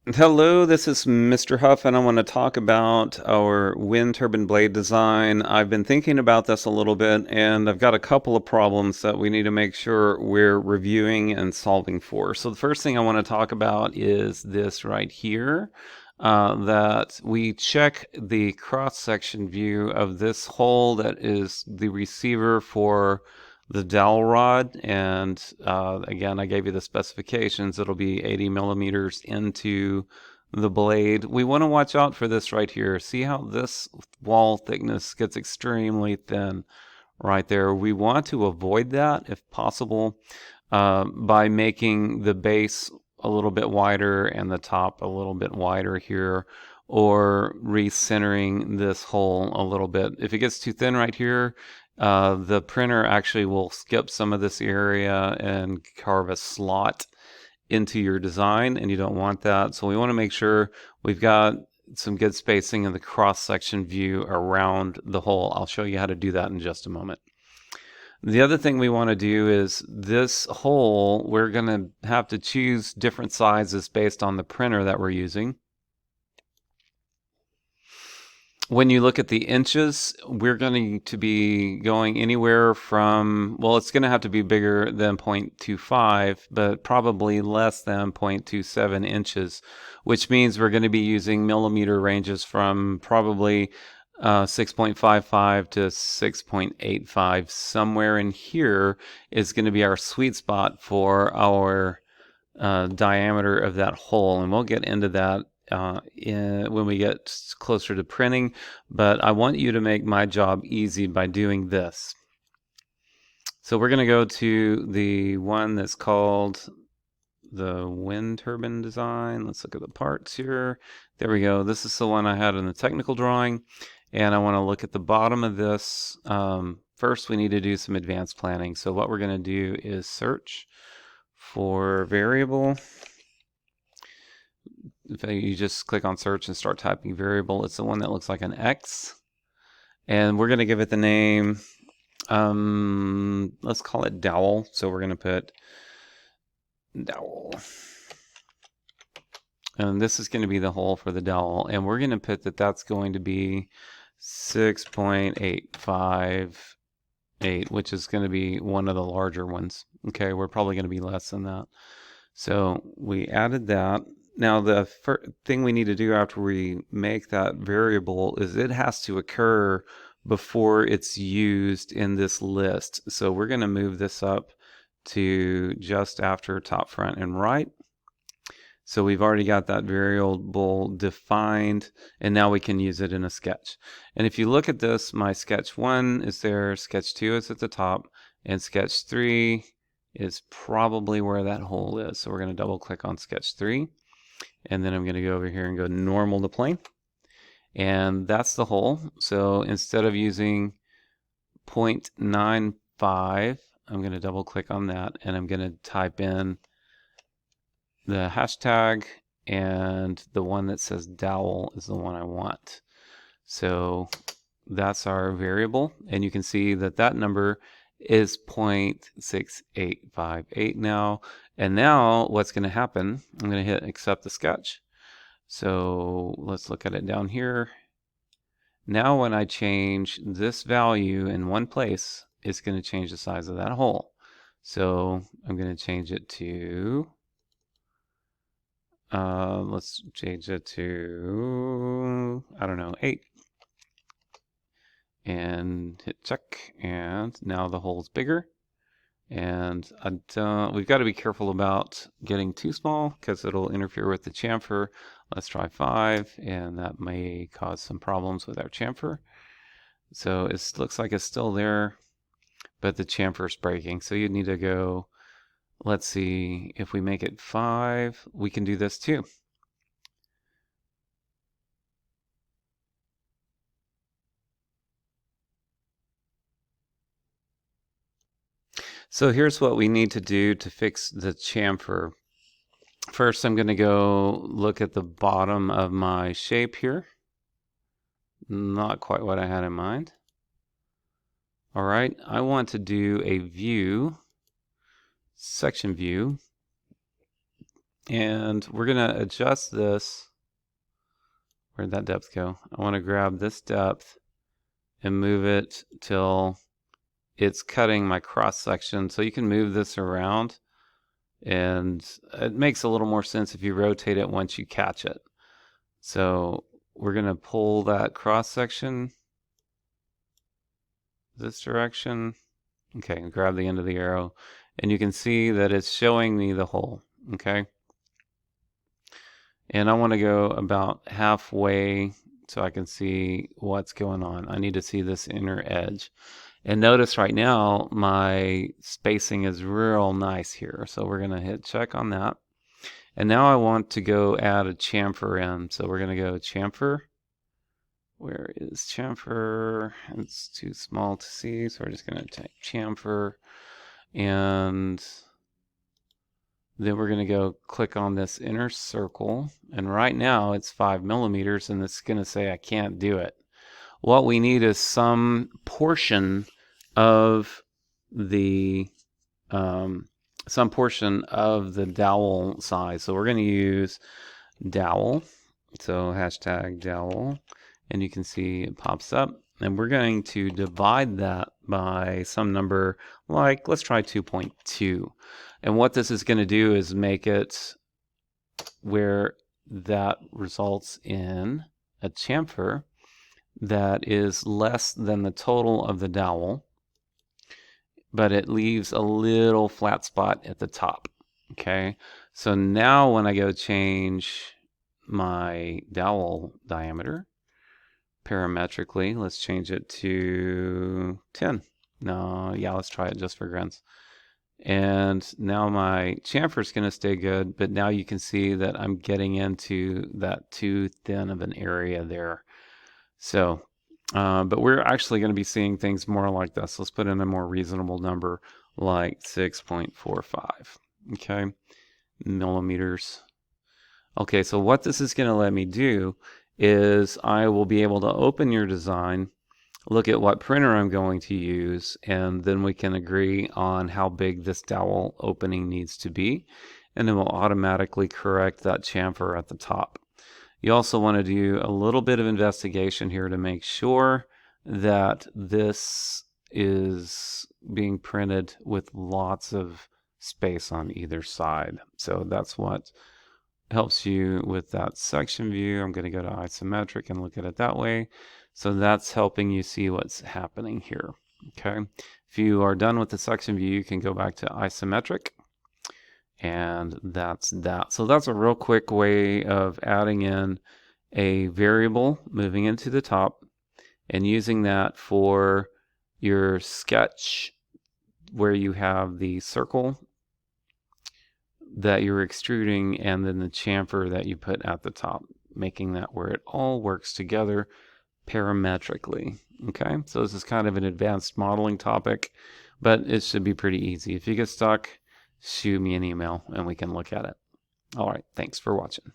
Hello, this is Mr. Huff, and I want to talk about our wind turbine blade design. I've been thinking about this a little bit, and I've got a couple of problems that we need to make sure we're reviewing and solving for. So the first thing I want to talk about is this right here, that we check the cross-section view of this hole that is the receiver for the dowel rod, and again, I gave you the specifications. It'll be 80 millimeters into the blade. We want to watch out for this right here. See how this wall thickness gets extremely thin right there. We want to avoid that if possible by making the base a little bit wider and the top a little bit wider here, or recentering this hole a little bit. If it gets too thin right here, the printer actually will skip some of this area and carve a slot into your design, and you don't want that. So we want to make sure we've got some good spacing in the cross-section view around the hole. I'll show you how to do that in just a moment. The other thing we want to do is this hole, we're going to have to choose different sizes based on the printer that we're using. When you look at the inches, we're going to be going anywhere from, well, it's going to have to be bigger than 0.25, but probably less than 0.27 inches, which means we're going to be using millimeter ranges from probably 6.55 to 6.85. Somewhere in here is going to be our sweet spot for our diameter of that hole, and we'll get into that when we get closer to printing, but I want you to make my job easy by doing this. So we're going to go to the one that's called the wind turbine design. Let's look at the parts here. There we go. This is the one I had in the technical drawing, and I want to look at the bottom of this. First, we need to do some advanced planning. So what we're going to do is search for variable. If you just click on search and start typing variable, it's the one that looks like an X. And we're going to give it the name, let's call it dowel. So we're going to put dowel. And this is going to be the hole for the dowel. And we're going to put that that's going to be 6.858, which is going to be one of the larger ones. Okay, we're probably going to be less than that. So we added that. Now the thing we need to do after we make that variable is it has to occur before it's used in this list. So we're going to move this up to just after top, front, and right. So we've already got that variable defined, and now we can use it in a sketch. And if you look at this, my sketch 1 is there, sketch 2 is at the top, and sketch 3 is probably where that hole is. So we're going to double click on sketch 3. And then I'm going to go over here and go normal to plane. And that's the hole. So instead of using 0.95, I'm going to double click on that, and I'm going to type in the hashtag, and the one that says dowel is the one I want. So that's our variable, and you can see that that number is 0.6858 now. And now what's going to happen, I'm going to hit accept the sketch. So let's look at it down here. Now when I change this value in one place, it's going to change the size of that hole. So I'm going to change it to, let's change it to, I don't know, 8. And hit check, and now the hole's bigger. And we've got to be careful about getting too small because it'll interfere with the chamfer. Let's try 5, and that may cause some problems with our chamfer. So it looks like it's still there, but the chamfer's breaking. So you need to go, let's see, if we make it 5, we can do this too. So here's what we need to do to fix the chamfer. First, I'm going to go look at the bottom of my shape here. Not quite what I had in mind. All right, I want to do a view, section view, And we're going to adjust this. Where'd that depth go? I want to grab this depth and move it till it's cutting my cross section. So you can move this around, and it makes a little more sense if you rotate it once you catch it. So we're going to pull that cross section this direction. Okay, grab the end of the arrow, and you can see that it's showing me the hole. Okay, and I want to go about halfway so I can see what's going on. I need to see this inner edge. And notice right now my spacing is real nice here. So we're going to hit check on that. And now I want to go add a chamfer in. So we're going to go chamfer. Where is chamfer? It's too small to see. So we're just going to type chamfer. And then we're going to go click on this inner circle. And right now it's 5 millimeters, and it's going to say I can't do it. What we need is some portion of the dowel size. So we're going to use dowel. So hashtag dowel, and you can see it pops up. And we're going to divide that by some number, like let's try 2.2. And what this is going to do is make it where that results in a chamfer that is less than the total of the dowel, but it leaves a little flat spot at the top. Okay, so now when I go change my dowel diameter parametrically, let's change it to 10. No, yeah, let's try it just for grins. And now my chamfer is going to stay good, but now you can see that I'm getting into that too thin of an area there. So, but we're actually going to be seeing things more like this. Let's put in a more reasonable number, like 6.45, okay, millimeters. Okay, so what this is going to let me do is I will be able to open your design, look at what printer I'm going to use, and then we can agree on how big this dowel opening needs to be, and then we'll automatically correct that chamfer at the top. You also want to do a little bit of investigation here to make sure that this is being printed with lots of space on either side. So that's what helps you with that section view. I'm going to go to isometric and look at it that way. So that's helping you see what's happening here. Okay. If you are done with the section view, you can go back to isometric. And that's that. So that's a real quick way of adding in a variable, moving into the top, and using that for your sketch where you have the circle that you're extruding and then the chamfer that you put at the top, making that where it all works together parametrically. Okay, so this is kind of an advanced modeling topic, but it should be pretty easy. If you get stuck, shoot me an email and we can look at it. All right, thanks for watching.